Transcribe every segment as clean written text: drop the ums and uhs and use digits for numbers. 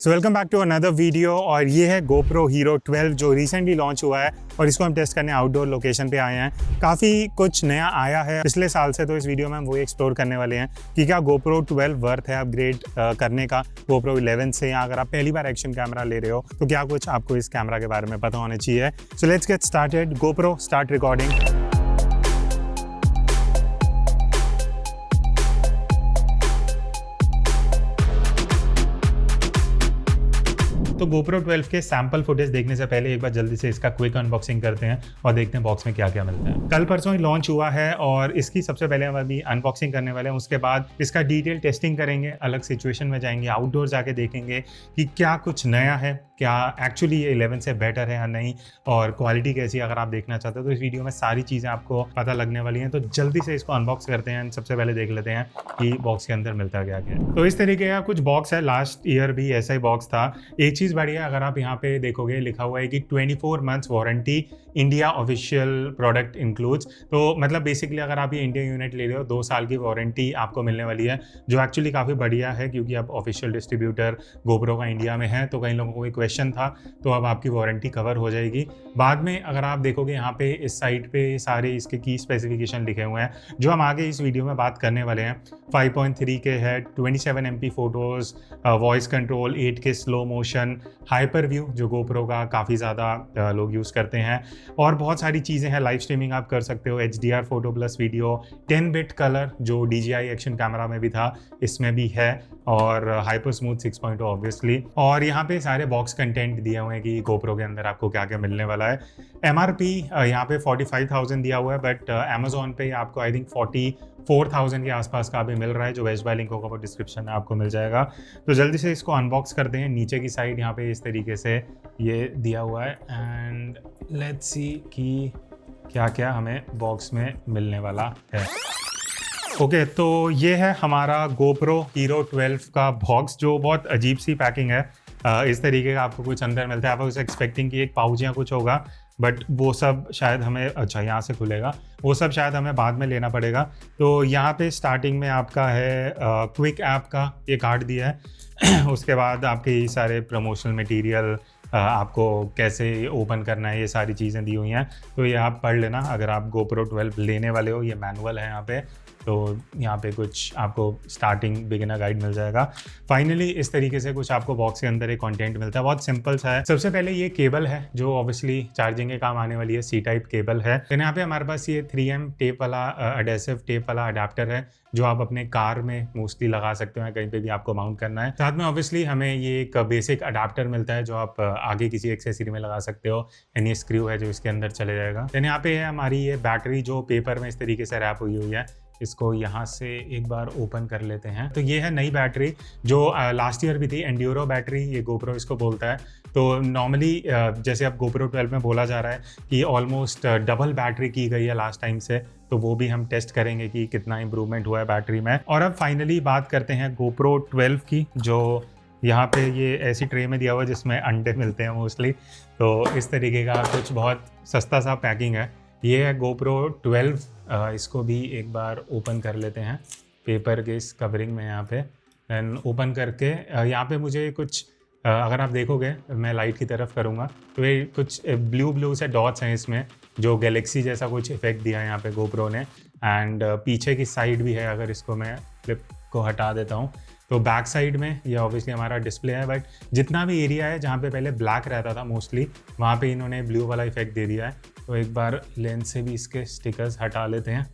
So welcome back to another video. और ये है GoPro Hero 12 जो रिसेंटली लॉन्च हुआ है और इसको हम टेस्ट करने आउटडोर लोकेशन पे आए हैं। काफ़ी कुछ नया आया है पिछले साल से, तो इस वीडियो में हम वही एक्सप्लोर करने वाले हैं कि क्या GoPro 12 वर्थ है अपग्रेड करने का GoPro 11 से, या अगर आप पहली बार एक्शन कैमरा ले रहे हो तो क्या कुछ आपको इस कैमरा के बारे में पता होना चाहिए। So let's get started. GoPro start recording. तो GoPro 12 के सैम्पल फुटेज देखने से पहले एक बार जल्दी से इसका क्विक अनबॉक्सिंग करते हैं और देखते हैं बॉक्स में क्या क्या मिलता है। कल परसों ही लॉन्च हुआ है और इसकी सबसे पहले हम अभी अनबॉक्सिंग करने वाले हैं। उसके बाद इसका डिटेल टेस्टिंग करेंगे, अलग सिचुएशन में जाएंगे, आउटडोर जाके देखेंगे कि क्या कुछ नया है, क्या एक्चुअली ये 11 से बेटर है या नहीं, और क्वालिटी कैसी है। अगर आप देखना चाहते हो तो इस वीडियो में सारी चीज़ें आपको पता लगने वाली हैं। तो जल्दी से इसको अनबॉक्स करते हैं। सबसे पहले देख लेते हैं कि बॉक्स के अंदर मिलता क्या क्या है। तो इस तरीके का कुछ बॉक्स है। लास्ट ईयर भी ऐसा ही बॉक्स था। एक चीज़ बढ़िया, अगर आप यहाँ पे देखोगे लिखा हुआ है कि 24 months warranty, India official product includes. तो मतलब बेसिकली अगर आप ये इंडिया यूनिट ले रहे हो 2 साल की वारंटी आपको मिलने वाली है, जो एक्चुअली काफ़ी बढ़िया है क्योंकि अब ऑफिशियल डिस्ट्रीब्यूटर GoPro का इंडिया में है। तो कई लोगों को कोई क्वेश्चन था, तो अब आपकी वारंटी कवर हो जाएगी। बाद में अगर आप देखोगे यहाँ पे इस साइड पे सारे इसके की स्पेसिफिकेशन लिखे हुए हैं, जो हम आगे इस वीडियो में बात करने वाले हैं। 5.3 के है, 27 MP photos, voice control, 8K slow motion, hyper view जो GoPro का काफ़ी ज़्यादा लोग यूज़ करते हैं, और बहुत सारी चीज़ें हैं। लाइव स्ट्रीमिंग आप कर सकते हो, HDR photo plus video, 10 bit colour जो DJI एक्शन कैमरा में भी था इसमें भी है, और हाइपर स्मूथ 6.0 ऑब्वियसली। और यहाँ पे सारे बॉक्स कंटेंट दिए हुए हैं कि GoPro के अंदर आपको क्या क्या मिलने वाला है। MRP यहाँ पे 45,000 दिया हुआ है, बट Amazon पे आपको आई थिंक 44,000 के आसपास का भी मिल रहा है। जो बेस्ट बाय लिंक होगा वो डिस्क्रिप्शन में आपको मिल जाएगा। तो जल्दी से इसको अनबॉक्स करते हैं। नीचे की साइड यहाँ पे इस तरीके से ये दिया हुआ है, एंड लेट्स सी कि क्या क्या हमें बॉक्स में मिलने वाला है। ओके, तो ये है हमारा GoPro Hero 12 का बॉक्स, जो बहुत अजीब सी पैकिंग है। इस तरीके का आपको कुछ अंदर मिलता है। आप उसे एक्सपेक्टिंग कि एक पाउच या कुछ होगा, बट वो सब शायद हमें, अच्छा यहाँ से खुलेगा, वो सब शायद हमें बाद में लेना पड़ेगा। तो यहाँ पे स्टार्टिंग में आपका है क्विक ऐप का ये कार्ड दिया है। उसके बाद आपके ये सारे प्रमोशनल मटेरियल, आपको कैसे ओपन करना है, ये सारी चीज़ें दी हुई हैं। तो ये आप पढ़ लेना अगर आप GoPro 12 लेने वाले हो। ये मैनुअल है यहाँ पे, तो यहाँ पे कुछ आपको स्टार्टिंग बिगिनर गाइड मिल जाएगा। फाइनली इस तरीके से कुछ आपको बॉक्स के अंदर एक कंटेंट मिलता है, बहुत सिंपल सा है। सबसे पहले ये केबल है जो ऑब्वियसली चार्जिंग के काम आने वाली है, C टाइप केबल है। तो यहाँ पे हमारे पास ये 3M टेप वाला एडेसिव टेप वाला अडेप्टर है, जो आप अपने कार में मोस्टली लगा सकते हो, कहीं पे भी आपको माउंट करना है। साथ में ऑब्वियसली हमें ये एक बेसिक अडेप्टर मिलता है जो आप आगे किसी एक्सेसरी में लगा सकते हो। यानी स्क्रू है जो इसके अंदर चले जाएगा। यानी यहाँ पे है हमारी ये बैटरी जो पेपर में इस तरीके से रैप हुई है। इसको यहाँ से एक बार ओपन कर लेते हैं। तो ये है नई बैटरी जो लास्ट ईयर भी थी, एंड्यूरो बैटरी ये GoPro इसको बोलता है। तो नॉर्मली जैसे अब GoPro 12 में बोला जा रहा है कि ऑलमोस्ट डबल बैटरी की गई है लास्ट टाइम से, तो वो भी हम टेस्ट करेंगे कि कितना इंप्रूवमेंट हुआ है बैटरी में। और अब फाइनली बात करते हैं GoPro 12 की, जो यहाँ पे ये ऐसी ट्रे में दिया हुआ है जिसमें अंडे मिलते हैं मोस्टली। तो इस तरीके का कुछ बहुत सस्ता सा पैकिंग है। ये है GoPro 12। इसको भी एक बार ओपन कर लेते हैं पेपर के इस कवरिंग में। यहाँ पे देन ओपन करके यहाँ पे मुझे कुछ अगर आप देखोगे, मैं लाइट की तरफ करूँगा तो ये कुछ ब्लू से डॉट्स हैं इसमें, जो गैलेक्सी जैसा कुछ इफेक्ट दिया है यहाँ पे GoPro ने। एंड पीछे की साइड भी है। अगर इसको मैं फ्लिप को हटा देता हूँ तो बैक साइड में ये ऑब्वियसली हमारा डिस्प्ले है, बट जितना भी एरिया है जहाँ पे पहले ब्लैक रहता था मोस्टली, वहाँ पे इन्होंने ब्लू वाला इफेक्ट दे दिया है। तो एक बार लेंस से भी इसके स्टिकर्स हटा लेते हैं।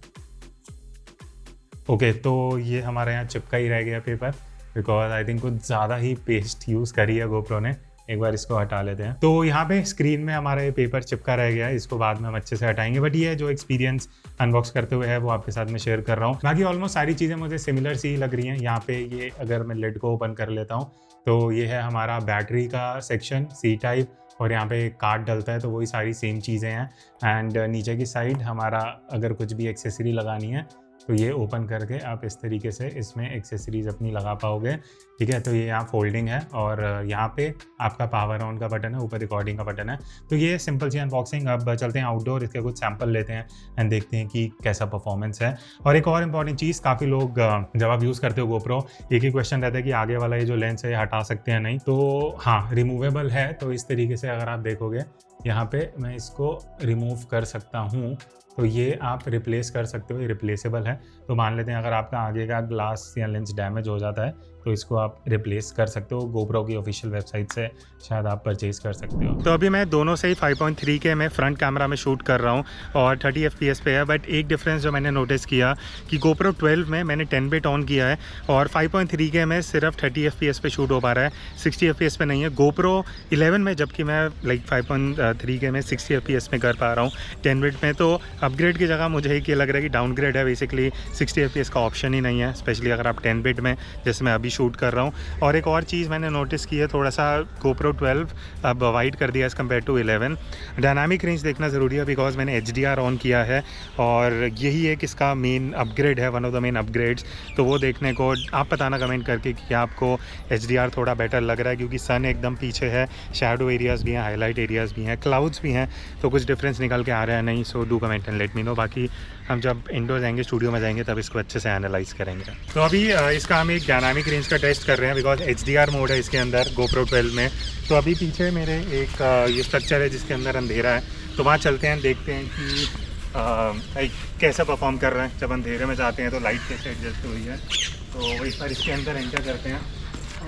ओके, तो ये हमारे यहाँ चिपका ही रह गया पेपर, बिकॉज आई थिंक कुछ ज़्यादा ही पेस्ट यूज़ करी है GoPro ने। एक बार इसको हटा लेते हैं। तो यहाँ पे स्क्रीन में हमारा ये पेपर चिपका रह गया है, इसको बाद में हम अच्छे से हटाएंगे। बट ये जो एक्सपीरियंस अनबॉक्स करते हुए है वो आपके साथ में शेयर कर रहा हूँ। बाकी ऑलमोस्ट सारी चीज़ें मुझे सिमिलर सी ही लग रही हैं। यहाँ पे ये अगर मैं लिड को ओपन कर लेता हूँ तो ये है हमारा बैटरी का सेक्शन, C टाइप, और यहाँ पे कार्ड डलता है, तो वही सारी सेम चीज़ें हैं। एंड नीचे की साइड हमारा अगर कुछ भी एक्सेसरी लगानी है तो ये ओपन करके आप इस तरीके से इसमें एक्सेसरीज अपनी लगा पाओगे। ठीक है, तो ये यहाँ फोल्डिंग है और यहाँ पे आपका पावर ऑन का बटन है, ऊपर रिकॉर्डिंग का बटन है। तो ये सिंपल सी अनबॉक्सिंग। अब चलते हैं आउटडोर, इसके कुछ सैंपल लेते हैं एंड देखते हैं कि कैसा परफॉर्मेंस है। और एक और इंपॉर्टेंट चीज़, काफ़ी लोग जब आप यूज़ करते हो GoPro, एक ही क्वेश्चन रहता है कि आगे वाला ये जो लेंस है ये हटा सकते हैं नहीं। तो हाँ, रिमूवेबल है। तो इस तरीके से अगर आप देखोगे यहाँ पे मैं इसको रिमूव कर सकता हूँ, तो ये आप रिप्लेस कर सकते हो, ये रिप्लेसेबल है। तो मान लेते हैं अगर आपका आगे का ग्लास या लेंस डैमेज हो जाता है तो इसको आप रिप्लेस कर सकते हो। GoPro की ऑफिशियल वेबसाइट से शायद आप परचेज कर सकते हो। तो अभी मैं दोनों से ही 5.3K में फ्रंट कैमरा में शूट कर रहा हूँ और 30 FPS पे है। बट एक डिफरेंस जो मैंने नोटिस किया कि GoPro 12 में मैंने 10 बिट ऑन किया है और 5.3K में सिर्फ 30 FPS पे शूट हो पा रहा है, 60 FPS पे नहीं है। GoPro 11 में जबकि मैं 5.3K में 60 FPS में कर पा रहा हूँ 10 बिट में। तो अपग्रेड की जगह मुझे एक ये लग रहा है कि डाउनग्रेड है। बेसिकली 60 FPS का ऑप्शन ही नहीं है, स्पेशली अगर आप 10 बिट में जैसे मैं अभी शूट कर रहा हूँ। और एक और चीज़ मैंने नोटिस की है, थोड़ा सा GoPro 12 अब वाइड कर दिया as compare to 11। Dynamic range देखना ज़रूरी है बिकॉज मैंने HDR ऑन किया है और यही एक इसका मेन अपग्रेड है, one of the main upgrades. तो वो देखने को आप बताना कमेंट करके कि क्या आपको HDR थोड़ा बेटर लग रहा है, क्योंकि सन एकदम पीछे है, शैडो एरियाज़ भी हैं, हाईलाइट एरियाज़ भी हैं, क्लाउड्स भी हैं, तो कुछ डिफरेंस निकल के आ रहा है नहीं। So do comment and let me know. बाकी हम जब इंडोर जाएंगे, स्टूडियो में जाएंगे, तब इसको अच्छे से एनालाइज करेंगे। तो अभी इसका हम एक डायनामिक रेंज का टेस्ट कर रहे हैं बिकॉज HDR मोड है इसके अंदर GoPro 12 में। तो अभी पीछे मेरे एक ये स्ट्रक्चर है जिसके अंदर अंधेरा है, तो वहाँ चलते हैं, देखते हैं कि कैसा परफॉर्म कर रहे हैं। जब अंधेरे में जाते हैं तो लाइट कैसे एडजस्ट हुई है, तो इस बार इसके अंदर एंटर करते हैं।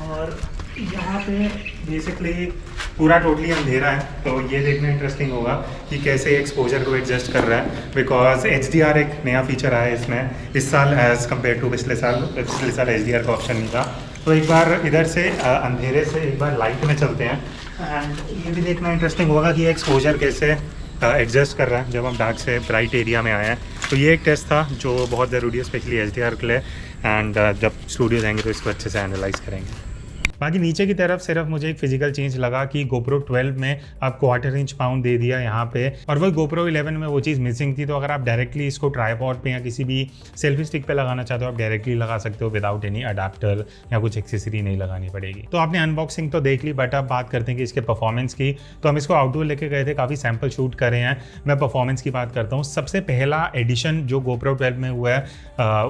और यहाँ पे बेसिकली पूरा टोटली अंधेरा है, तो ये देखना इंटरेस्टिंग होगा कि कैसे एक्सपोजर को एडजस्ट कर रहा है बिकॉज HDR एक नया फीचर आया है इसमें इस साल एज़ कम्पेयर टू पिछले साल HDR का ऑप्शन नहीं था। तो एक बार इधर से अंधेरे से एक बार लाइट में चलते हैं एंड ये भी देखना इंटरेस्टिंग होगा कि एक्सपोजर कैसे एडजस्ट कर रहा है जब हम डार्क से ब्राइट एरिया में आए हैं। तो ये एक टेस्ट था जो बहुत ज़रूरी है स्पेशली HDR के लिए एंड जब स्टूडियो जाएंगे तो इसको अच्छे से एनालाइज करेंगे। बाकी नीचे की तरफ सिर्फ मुझे एक फिजिकल चेंज लगा कि GoPro 12 में आप 1/4 इंच पाउंड दे दिया यहाँ पे, और वही GoPro 11 में वो चीज़ मिसिंग थी। तो अगर आप डायरेक्टली इसको ट्राइपॉड पे या किसी भी सेल्फी स्टिक पे लगाना चाहते हो, आप डायरेक्टली लगा सकते हो विदाउट एनी अडाप्टर या कुछ एक्सेसरी नहीं लगानी पड़ेगी। तो आपने अनबॉक्सिंग तो देख ली, बट अब बात करते हैं कि इसके परफॉर्मेंस की। तो हम इसको आउटडोर लेके गए थे, काफ़ी सैम्पल शूट करे हैं। मैं परफॉर्मेंस की बात करता हूँ। सबसे पहला एडिशन जो GoPro 12 में हुआ है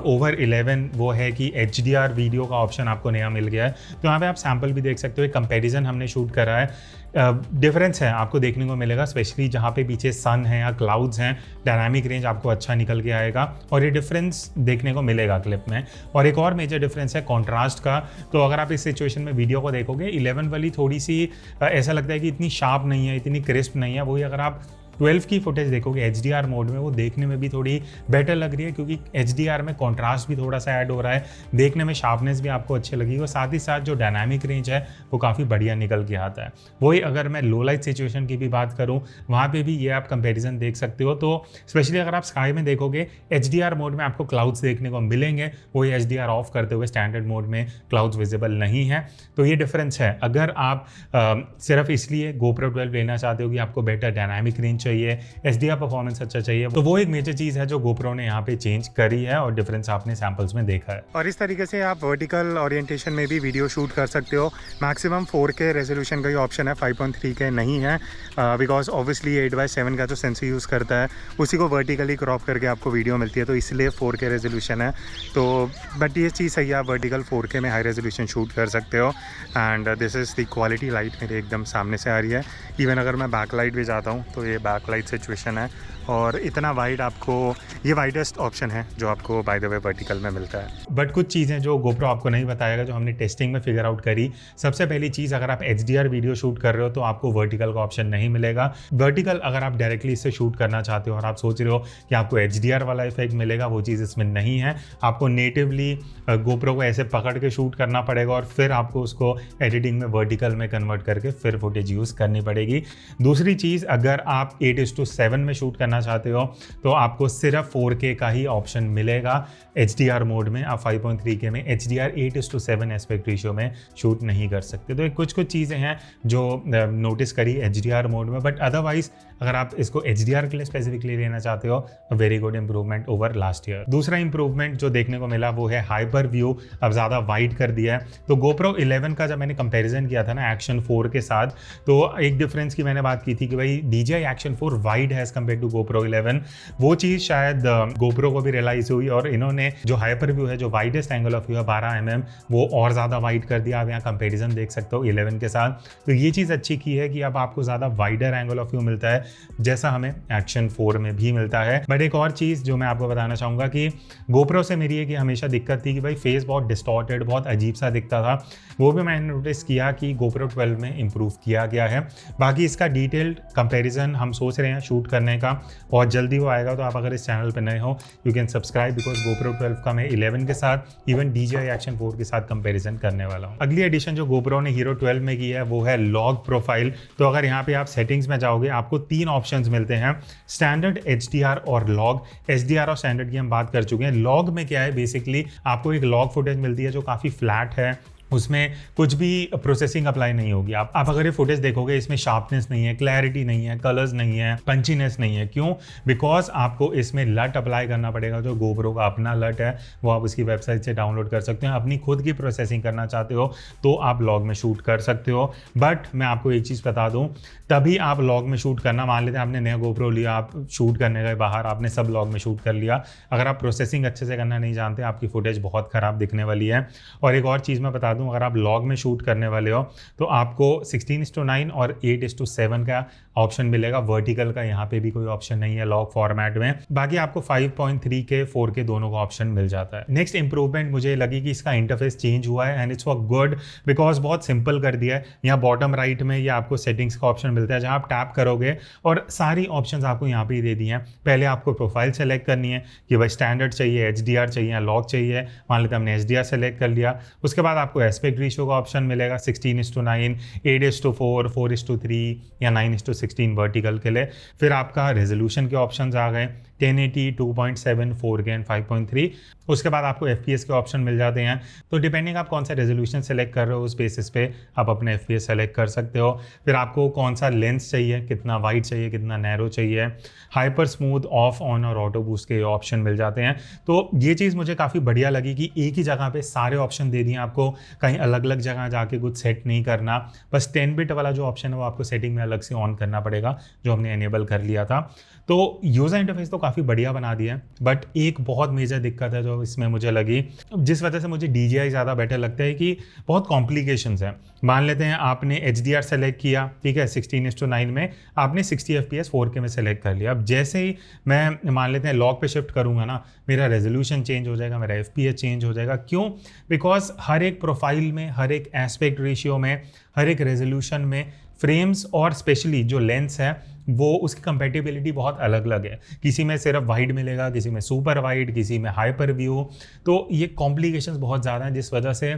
ओवर 11, वो है कि HDR वीडियो का ऑप्शन आपको नया मिल गया है। तो यहाँ पे आप सैम्पल भी देख सकते हो, एक कंपैरिजन हमने शूट करा है। डिफरेंस है आपको देखने को मिलेगा, स्पेशली जहाँ पे पीछे सन है या क्लाउड्स हैं, डायनामिक रेंज आपको अच्छा निकल के आएगा और ये डिफरेंस देखने को मिलेगा क्लिप में। और एक और मेजर डिफरेंस है कंट्रास्ट का। तो अगर आप इस सिचुएशन में वीडियो को देखोगे, 11 वाली थोड़ी सी ऐसा लगता है कि इतनी शार्प नहीं है, इतनी क्रिस्प नहीं है। वही अगर आप 12 की फुटेज देखोगे HDR मोड में, वो देखने में भी थोड़ी बेटर लग रही है क्योंकि HDR में कॉन्ट्रास्ट भी थोड़ा सा ऐड हो रहा है, देखने में शार्पनेस भी आपको अच्छी लगेगी और साथ ही साथ जो डायनामिक रेंज है वो काफ़ी बढ़िया निकल के आता है। वही अगर मैं लो लाइट सिचुएशन की भी बात करूँ, वहाँ पे भी ये आप कंपैरिजन देख सकते हो। तो स्पेशली अगर आप स्काई में देखोगे, HDR मोड में आपको क्लाउड्स देखने को मिलेंगे, वही HDR ऑफ करते हुए स्टैंडर्ड मोड में क्लाउड्स विजिबल नहीं है। तो ये डिफरेंस है। अगर आप सिर्फ इसलिए GoPro 12 लेना चाहते हो कि आपको बेटर डायनामिक रेंज चाहिए, HDR परफॉर्मेंस अच्छा चाहिए, तो वो एक मेजर चीज़ है जो GoPro ने यहाँ पे चेंज करी है और डिफरेंस आपने सैंपल्स में देखा है। और इस तरीके से आप वर्टिकल ओरिएंटेशन में भी वीडियो शूट कर सकते हो। मैक्सिमम 4K रेजोल्यूशन का ही ऑप्शन है, 5.3K नहीं है बिकॉज ऑब्वियसली 8/7 का जो सेंसर यूज़ करता है उसी को वर्टिकली क्रॉप करके आपको वीडियो मिलती है, तो इसलिए 4K रेजोल्यूशन है। तो बट ये चीज़ सही है, आप वर्टिकल 4K में हाई रेजोल्यूशन शूट कर सकते हो। And this is the quality. Light मेरे एकदम सामने से आ रही है। इवन अगर मैं बैक लाइट भी जाता हूँ तो ये बैक लाइट सिचुएशन है और इतना वाइड, आपको ये वाइडेस्ट ऑप्शन है जो आपको बाय द वे वर्टिकल में मिलता है। बट कुछ चीज़ें जो GoPro आपको नहीं बताएगा, जो हमने टेस्टिंग में फिगर आउट करी। सबसे पहली चीज़, अगर आप HDR वीडियो शूट कर रहे हो तो आपको वर्टिकल का ऑप्शन नहीं मिलेगा। वर्टिकल अगर आप डायरेक्टली इससे शूट करना चाहते हो और आप सोच रहे हो कि आपको HDR वाला इफेक्ट मिलेगा, वो चीज़ इसमें नहीं है। आपको नेटिवली GoPro को ऐसे पकड़ के शूट करना पड़ेगा और फिर आपको उसको एडिटिंग में वर्टिकल में कन्वर्ट करके फिर फुटेज यूज़ करनी पड़ेगी। दूसरी चीज़, अगर आप 8:7 में शूट करना चाहते हो तो आपको सिर्फ 4K का ही ऑप्शन मिलेगा HDR मोड में। आप 5.3K में HDR 8:7 एस्पेक्ट रेशियो में शूट नहीं कर सकते। तो कुछ चीज़ें हैं जो नोटिस करी HDR मोड में, बट अदरवाइज अगर आप इसको HDR के लिए स्पेसिफिकली लेना चाहते हो, very good improvement over last year. दूसरा इंप्रूवमेंट जो देखने को मिला वो है हाइपर व्यू, अब ज़्यादा वाइड कर दिया है। तो GoPro 11 का जब मैंने कंपैरिजन किया था ना एक्शन 4 के साथ, तो एक डिफरेंस की मैंने बात की थी कि भाई DJI एक्शन 4 वाइड है एज कम्पेयर टू GoPro 11। वो चीज़ शायद GoPro को भी रियलाइज हुई और इन्होंने जो हाइपर व्यू है, जो वाइडेस्ट एंगल ऑफ व्यू है 12 mm, वो और ज़्यादा वाइड कर दिया। आप यहाँ कंपेरिजन देख सकते हो 11 के साथ। तो ये चीज़ अच्छी की है कि अब आपको ज़्यादा वाइडर एंगल ऑफ व्यू मिलता है, जैसा हमें एक्शन 4 में भी मिलता है। बट एक और चीज़ जो मैं आपको बताना चाहूँगा कि GoPro से मेरी एक हमेशा दिक्कत थी कि भाई फेस बहुत डिस्टॉर्टेड, बहुत अजीब सा दिखता था। वो भी मैंने नोटिस किया कि GoPro 12 में इम्प्रूव किया गया है। बाकी इसका डिटेल्ड कंपैरिजन हम सोच रहे हैं शूट करने का, बहुत जल्दी वो आएगा। तो आप अगर इस चैनल पर नए हो, you can subscribe, because GoPro 12 का मैं 11 के साथ, इवन DJI एक्शन 4 के साथ कंपैरिजन करने वाला हूँ। अगली एडिशन जो GoPro ने Hero 12 में की है वो है लॉग प्रोफाइल। तो अगर यहाँ पे आप सेटिंग्स में जाओगे, आपको 3 ऑप्शंस मिलते हैं, स्टैंडर्ड, HDR और लॉग। HDR और स्टैंडर्ड की हम बात कर चुके हैं। लॉग में क्या है, बेसिकली आपको एक लॉग फुटेज मिलती है जो काफ़ी फ्लैट है, उसमें कुछ भी प्रोसेसिंग अप्लाई नहीं होगी। आप अगर ये फुटेज देखोगे, इसमें शार्पनेस नहीं है, क्लैरिटी नहीं है, कलर्स नहीं है, पंचीनेस नहीं है। क्यों? बिकॉज आपको इसमें लट अप्लाई करना पड़ेगा। जो GoPro का अपना लट है वो आप उसकी वेबसाइट से डाउनलोड कर सकते हैं। अपनी खुद की प्रोसेसिंग करना चाहते हो तो आप लॉग में शूट कर सकते हो। बट मैं आपको एक चीज़ बता दूँ, तभी आप लॉग में शूट करना, मान लेते हैं आपने नया GoPro लिया, आप शूट करने गए बाहर, आपने सब लॉग में शूट कर लिया। अगर आप प्रोसेसिंग अच्छे से करना नहीं जानते, आपकी फुटेज बहुत ख़राब दिखने वाली है। और एक और चीज़ मैं बता दूं, अगर आप लॉग में शूट करने वाले हो तो आपको 16:9 और 8:7 का ऑप्शन मिलेगा। वर्टिकल का यहाँ पे भी कोई ऑप्शन नहीं है लॉग फॉर्मेट में। बाकी आपको 5.3K 4K दोनों का ऑप्शन मिल जाता है। नेक्स्ट इंप्रूवमेंट मुझे लगी कि इसका इंटरफेस चेंज हुआ है and it's for good, because बहुत सिंपल कर दिया है। यहाँ बॉटम राइट में ये आपको सेटिंग्स का ऑप्शन मिलता है, जहाँ आप टैप करोगे और सारी ऑप्शंस आपको यहाँ पे ही दे दी हैं। पहले आपको प्रोफाइल सेलेक्ट करनी है कि भाई स्टैंडर्ड चाहिए, HDR चाहिए या लॉग चाहिए। मान लेते हैं हमने HDR सेलेक्ट कर लिया। उसके बाद आपको एस्पेक्ट रेशियो का ऑप्शन मिलेगा 16:9, 8:4, 4:3 या 9:16 वर्टिकल के लिए। फिर आपका रेजोल्यूशन के ऑप्शंस आ गए, 1080, 2.7, 4K एंड 5.3। उसके बाद आपको FPS के ऑप्शन मिल जाते हैं। तो डिपेंडिंग आप कौन सा रेजोल्यूशन सेलेक्ट कर रहे हो, उस बेसिस पे आप अपने FPS सेलेक्ट कर सकते हो। फिर आपको कौन सा लेंस चाहिए, कितना वाइड चाहिए, कितना नैरो चाहिए, हाइपर स्मूथ, ऑफ, ऑन और ऑटो बूस्ट के ऑप्शन मिल जाते हैं। तो ये चीज़ मुझे काफ़ी बढ़िया लगी कि एक ही जगह पे सारे ऑप्शन दे दिए आपको, कहीं अलग अलग जगह जाके कुछ सेट नहीं करना। बस 10 बिट वाला जो ऑप्शन है वो आपको सेटिंग में अलग से ऑन करना पड़ेगा, जो हमने एनेबल कर लिया था। तो यूज़र इंटरफेस तो काफ़ी बढ़िया बना दिया है, बट एक बहुत मेजर दिक्कत है जो इसमें मुझे लगी, जिस वजह से मुझे DJI ज़्यादा बेटर लगता है, कि बहुत कॉम्प्लिकेशंस हैं। मान लेते हैं आपने HDR सेलेक्ट किया, ठीक है, 16:9 में आपने 60 FPS 4K में सेलेक्ट कर लिया। अब जैसे ही मैं मान लेते हैं लॉग पे शिफ्ट करूँगा ना, मेरा रेजोल्यूशन चेंज हो जाएगा, मेरा FPS चेंज हो जाएगा। क्यों? बिकॉज हर एक प्रोफाइल में, हर एक एस्पेक्ट रेशियो में, हर एक रेजोल्यूशन में फ्रेम्स और स्पेशली जो लेंस है वो उसकी कंपेटिबिलिटी बहुत अलग अलग है। किसी में सिर्फ वाइड मिलेगा, किसी में सुपर वाइड, किसी में हाइपर व्यू। तो ये कॉम्प्लिकेशंस बहुत ज़्यादा हैं, जिस वजह से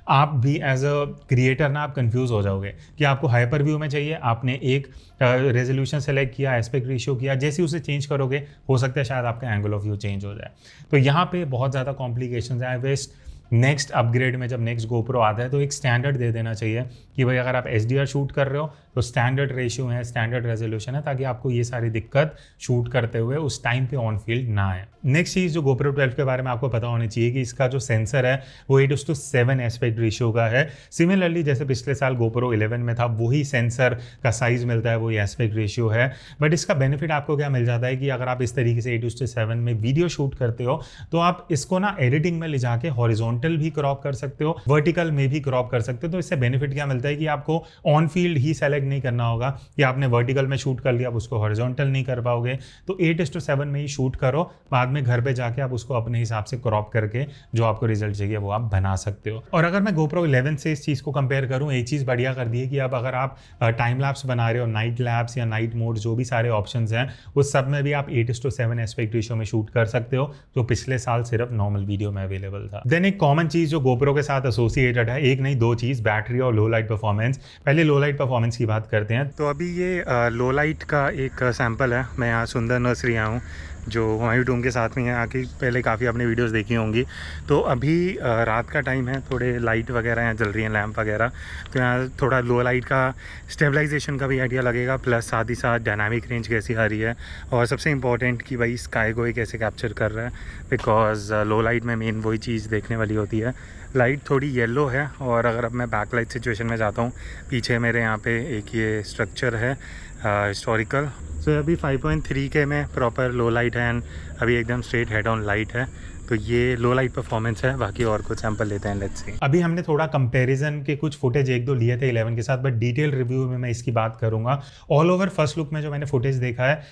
आप भी एज अ क्रिएटर ना आप कंफ्यूज हो जाओगे कि आपको हाइपर व्यू में चाहिए। आपने एक रेजोल्यूशन सेलेक्ट किया, एस्पेक्ट रेशियो किया, जैसे उसे चेंज करोगे हो सकता है शायद आपका एंगल ऑफ व्यू चेंज हो जाए। तो यहाँ पे बहुत ज़्यादा कॉम्प्लिकेशंस हैं। आई विश नेक्स्ट अपग्रेड में जब नेक्स्ट GoPro आता है तो एक स्टैंडर्ड दे देना चाहिए कि भाई अगर आप HDR शूट कर रहे हो तो स्टैंडर्ड रेशियो है, स्टैंडर्ड रेजोल्यूशन है, ताकि आपको ये सारी दिक्कत शूट करते हुए उस टाइम पे ऑन फील्ड ना आए। नेक्स्ट चीज़ जो GoPro 12 के बारे में आपको पता होनी चाहिए कि इसका जो सेंसर है वो 8:7 एस्पेक्ट रेशियो का है। सिमिलरली जैसे पिछले साल GoPro 11 में था, वही सेंसर का साइज मिलता है, वही एस्पेक्ट रेशियो है। बट इसका बेनिफिट आपको क्या मिल जाता है कि अगर आप इस तरीके से 8:7 में वीडियो शूट करते हो तो आप इसको ना एडिटिंग में ले जाके हॉरिजॉन्टल भी क्रॉप कर सकते हो, वर्टिकल में भी क्रॉप कर सकते हो। तो इससे बेनिफिट क्या मिलता है कि आपको ऑन फील्ड ही सेलेक्ट नहीं करना होगा कि आपने वर्टिकल में शूट कर लिया, आप उसको हॉरिजॉन्टल नहीं कर पाओगे। तो 8:7 में ही शूट करो, बाद में घर पे जाके आप उसको अपने हिसाब से क्रॉप करके जो आपको रिजल्ट चाहिए वो आप बना सकते हो। और अगर मैं GoPro 11 से इस चीज़ को कंपेयर करूँ, एक चीज़ बढ़िया कर दी है कि अब अगर आप टाइम लैप्स बना रहे हो, नाइट लैप्स या नाइट मोड, जो भी सारे ऑप्शंस हैं उस सब में भी आप 8:7 एस्पेक्ट रेशियो में शूट कर सकते हो, जो पिछले साल सिर्फ नॉर्मल वीडियो में अवेलेबल था। देन एक कॉमन चीज़ जो GoPro के साथ एसोसिएटेड है, एक नहीं दो चीज़, बैटरी और लो लाइट परफॉर्मेंस। पहले लो लाइट परफॉर्मेंस की बात करते हैं। तो अभी ये लो लाइट का एक सैम्पल है। मैं यहाँ सुंदर नर्सरी आया हूँ जो हमारी टूम के साथ में है। आके पहले काफ़ी आपने वीडियोस देखी होंगी। तो अभी रात का टाइम है, थोड़े लाइट वगैरह यहाँ जल रही हैं, लैंप वगैरह। तो यहाँ थोड़ा लो लाइट का स्टेबलाइजेशन का भी आइडिया लगेगा, प्लस साथ ही साथ डायनामिक रेंज कैसी आ रही है, और सबसे इंपॉर्टेंट कि भाई स्काई को कैसे कैप्चर कर रहा है, बिकॉज लो लाइट में मेन वही चीज़ देखने वाली होती है। लाइट थोड़ी येलो है, और अगर अब मैं बैक लाइट सिचुएशन में जाता हूँ, पीछे मेरे यहाँ पे एक ये स्ट्रक्चर है हिस्टोरिकल। सो अभी 5.3K में प्रॉपर लो लाइट है, एंड अभी एकदम स्ट्रेट हेड ऑन लाइट है। तो ये लो लाइट परफॉर्मेंस है। बाकी और कुछ सैंपल लेते हैं, लेट्स सी। अभी हमने थोड़ा कंपैरिजन के कुछ फुटेज एक दो लिए थे 11 के साथ, बट डिटेल रिव्यू में मैं इसकी बात करूंगा। ऑल ओवर फर्स्ट लुक में जो मैंने फुटेज देखा है,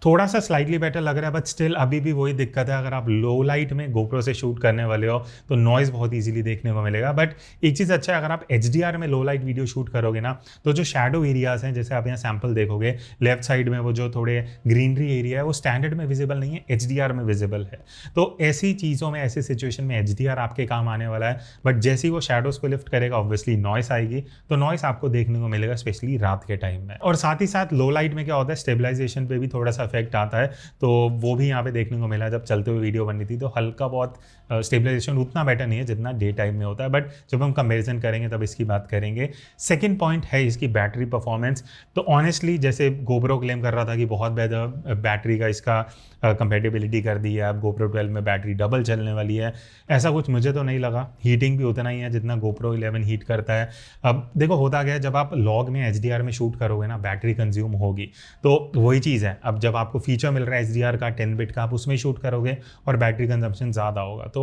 थोड़ा सा स्लाइटली बेटर लग रहा है, बट स्टिल अभी भी वही दिक्कत है। अगर आप लो लाइट में GoPro से शूट करने वाले हो तो नॉइज़ बहुत इजीली देखने को मिलेगा। बट एक चीज़ अच्छा है, अगर आप HDR में लो लाइट वीडियो शूट करोगे ना, तो जो शैडो एरियाज हैं, जैसे आप यहाँ सैंपल देखोगे लेफ्ट साइड में, वो जो थोड़े ग्रीनरी एरिया है, वो स्टैंडर्ड में विजिबल नहीं है, HDR में विजिबल है। तो ऐसी चीज़ों में, ऐसी सिचुएशन में HDR आपके काम आने वाला है। बट जैसे ही वो शैडोज़ को लिफ्ट करेगा, ऑब्वियसली नॉइस आएगी, तो नॉइस आपको देखने को मिलेगा, स्पेशली रात के टाइम में। और साथ ही साथ लो लाइट में क्या होता है, स्टेबलाइजेशन पे भी थोड़ा सा इफेक्ट आता है। तो वो भी यहाँ पे देखने को मिला। जब चलते हुए वीडियो बन रही थी तो हल्का बहुत स्टेबलाइजेशन उतना बेटर नहीं है जितना डे टाइम में होता है, बट जब हम कंपैरिजन करेंगे तब इसकी बात करेंगे। सेकंड पॉइंट है इसकी बैटरी परफॉर्मेंस। तो ऑनेस्टली जैसे GoPro क्लेम कर रहा था कि बहुत बेहतर बैटरी का इसका कंपेटेबिलिटी कर दी है, अब GoPro 12 में बैटरी डबल चलने वाली है, ऐसा कुछ मुझे तो नहीं लगा। हीटिंग भी उतना ही है जितना GoPro 11 हीट करता है। अब देखो होता गया, जब आप लॉग में HDR में शूट करोगे ना, बैटरी कंज्यूम होगी। तो वही चीज़ है, अब जब आपको फीचर मिल रहा है HDR का 10 बिट का, आप उसमें शूट करोगे और बैटरी कंजम्पशन ज़्यादा होगा। तो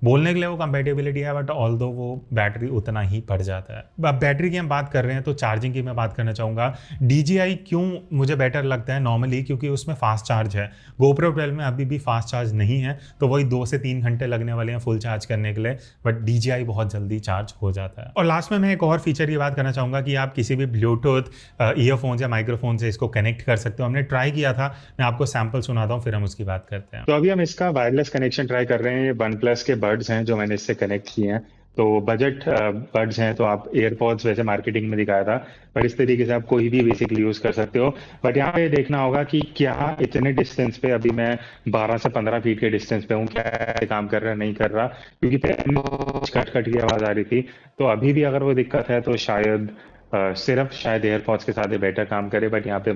बोलने के लिए वो कंपेटेबिलिटी है, बट ऑल दो वो बैटरी उतना ही पड़ जाता है। अब बैटरी की हम बात कर रहे हैं तो चार्जिंग की मैं बात करना चाहूँगा। DJI क्यों मुझे बेटर लगता है नॉर्मली, क्योंकि उसमें फास्ट चार्ज है। GoPro 12 में अभी भी फास्ट चार्ज नहीं है, तो वही 2 से 3 घंटे लगने वाले हैं फुल चार्ज करने के लिए, बट DJI बहुत जल्दी चार्ज हो जाता है। और लास्ट में मैं एक और फीचर की बात करना चाहूँगा कि आप किसी भी ब्लूटूथ ईयरफोन्स या माइक्रोफोन से इसको कनेक्ट कर सकते हो। हमने ट्राई किया था, मैं आपको सैम्पल सुनाता हूँ, फिर हम उसकी बात करते हैं। तो अभी हम इसका वायरलेस कनेक्शन ट्राई कर रहे हैं। ये OnePlus के बड्स हैं जो मैंने इससे कनेक्ट किए हैं। तो बजट बड्स हैं, तो आप एयरपॉड्स वैसे मार्केटिंग में दिखाया था, पर इस तरीके से आप कोई भी बेसिकली यूज़ कर सकते हो। बट यहाँ पे देखना होगा कि क्या इतने डिस्टेंस पे, अभी मैं 12 से 15 फीट के डिस्टेंस पे हूँ, क्या काम कर रहा है नहीं कर रहा, क्योंकि कट कट की आवाज़ आ रही थी। तो अभी भी अगर वो दिक्कत है तो शायद एयरपॉड्स के साथ बेटर काम करे। बट यहाँ पे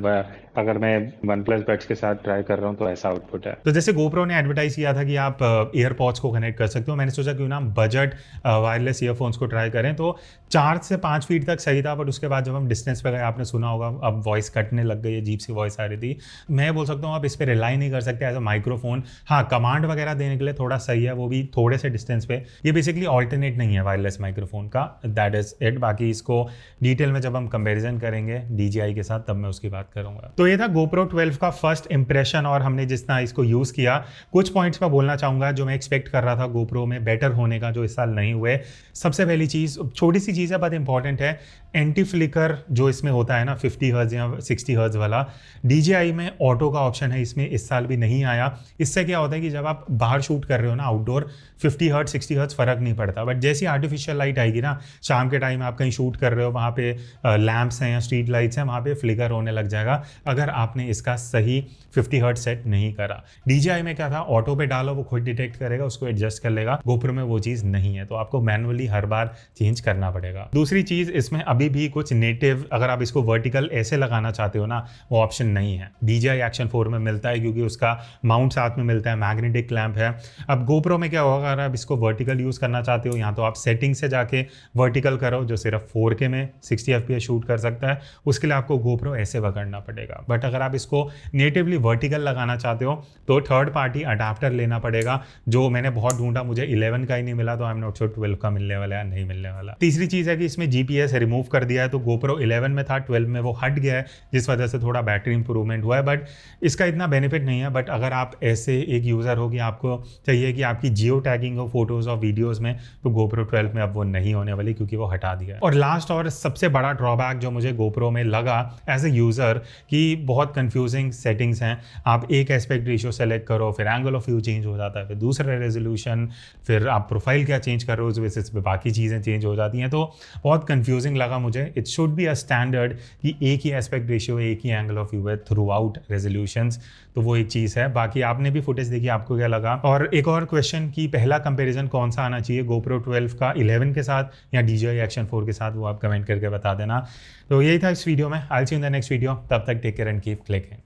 अगर मैं OnePlus बड्स के साथ ट्राई कर रहा हूँ तो ऐसा आउटपुट है। तो जैसे GoPro ने एडवर्टाइज किया था कि आप एयरपॉड्स को कनेक्ट कर सकते हो, मैंने सोचा क्यों ना बजट वायरलेस ईयरफोन्स को ट्राई करें। तो 4 से 5 फीट तक सही था, बट उसके बाद जब हम डिस्टेंस पे गए, आपने सुना होगा अब वॉइस कटने लग गई है, अजीब सी वॉइस आ रही थी। मैं बोल सकता हूँ आप इस पर रिलाई नहीं कर सकते एज अ माइक्रोफोन। हाँ, कमांड वगैरह देने के लिए थोड़ा सही है, वो भी थोड़े से डिस्टेंस पे। ये बेसिकली ऑल्टरनेट नहीं है वायरलेस माइक्रोफोन का, दैट इज इट। बाकी इसको डिटेल में जब हम कंपेरिजन करेंगे DJI के साथ, तब मैं उसकी बात करूंगा। तो ये था GoPro 12 का फर्स्ट इंप्रेशन, और हमने जिस तरह इसको यूज़ किया। कुछ पॉइंट्स मैं बोलना चाहूँगा जो मैं एक्सपेक्ट कर रहा था GoPro में बेटर होने का, जो इस साल नहीं हुए। सबसे पहली चीज़, छोटी सी चीज़ है बहुत इंपॉर्टेंट है, एंटी फ्लिकर जो इसमें होता है ना 50 हर्ट्ज या 60 हर्ट्ज वाला, DJI में ऑटो का ऑप्शन है, इसमें इस साल भी नहीं आया। इससे क्या होता है कि जब आप बाहर शूट कर रहे हो ना आउटडोर, 50 हर्ट्ज 60 हर्ट्ज फ़र्क नहीं पड़ता। बट जैसी आर्टिफिशियल लाइट आएगी ना, शाम के टाइम आप कहीं शूट कर रहे हो, वहाँ पे लैंप्स हैं या स्ट्रीट लाइट्स हैं, वहाँ पे फ्लिकर होने लग जाएगा अगर आपने इसका सही 50 हर्ट्ज सेट नहीं करा। DJI में क्या था, ऑटो पे डालो वो खुद डिटेक्ट करेगा, उसको एडजस्ट कर लेगा। GoPro में वो चीज़ नहीं है, तो आपको मैनुअली हर बार चेंज करना पड़ेगा। दूसरी चीज़, इसमें अभी भी कुछ नेटिव, अगर आप इसको वर्टिकल ऐसे लगाना चाहते हो ना, वो ऑप्शन नहीं है। DJI Action 4 में मिलता है, क्योंकि उसका माउंट साथ में मिलता है, मैग्नेटिक क्लैंप है। अब GoPro में क्या होगा, अगर आप इसको वर्टिकल यूज़ करना चाहते हो, या तो आप सेटिंग से जाके वर्टिकल करो, जो सिर्फ 4K में 60 FPS शूट कर सकता है, उसके लिए आपको GoPro ऐसे पकड़ना पड़ेगा। बट अगर आप इसको नेटिवली वर्टिकल लगाना चाहते हो तो थर्ड पार्टी अडाप्टर लेना पड़ेगा, जो मैंने बहुत ढूंढा, मुझे 11 का ही नहीं मिला, तो आई एम नॉट श्योर 12 का मिलने वाला है नहीं मिलने वाला। तीसरी चीज़ है कि इसमें GPS रिमूव कर दिया है, तो GoPro 11 में था, 12 में वो हट गया है, जिस वजह से थोड़ा बैटरी इंप्रूवमेंट हुआ है। बट इसका इतना बेनिफिट नहीं है। बट अगर आप ऐसे एक यूज़र हो कि आपको चाहिए कि आपकी जियो टैगिंग हो फोटोज़ और वीडियोज़ में, तो GoPro 12 में अब वो नहीं होने वाली, क्योंकि वो हटा दिया है। और लास्ट और सबसे बड़ा ड्रॉबैक जो मुझे GoPro में लगा एज ए यूज़र कि बहुत कंफ्यूजिंग सेटिंग्स हैं। आप एक एस्पेक्ट रेशियो सेलेक्ट करो, फिर एंगल ऑफ व्यू चेंज हो जाता है, फिर दूसरा रेजोल्यूशन, फिर आप प्रोफाइल क्या चेंज कर रहे हो उस बेसिस पे बाकी चीज़ें चेंज हो जाती हैं। तो बहुत कंफ्यूजिंग लगा मुझे। It should be a standard कि एक ही एस्पेक्ट रेशियो, एक ही एंगल ऑफ व्यू है थ्रू आउट रेजोल्यूशंस। तो वो एक चीज़ है। बाकी आपने भी फुटेज देखी, आपको क्या लगा? और एक और क्वेश्चन कि पहला कंपैरिजन कौन सा आना चाहिए, GoPro 12 का 11 के साथ या DJI Action 4 के साथ, वो आप कमेंट करके बता देना। तो यही था इस वीडियो में। I will see you in the next video. तब तक take care and keep clicking.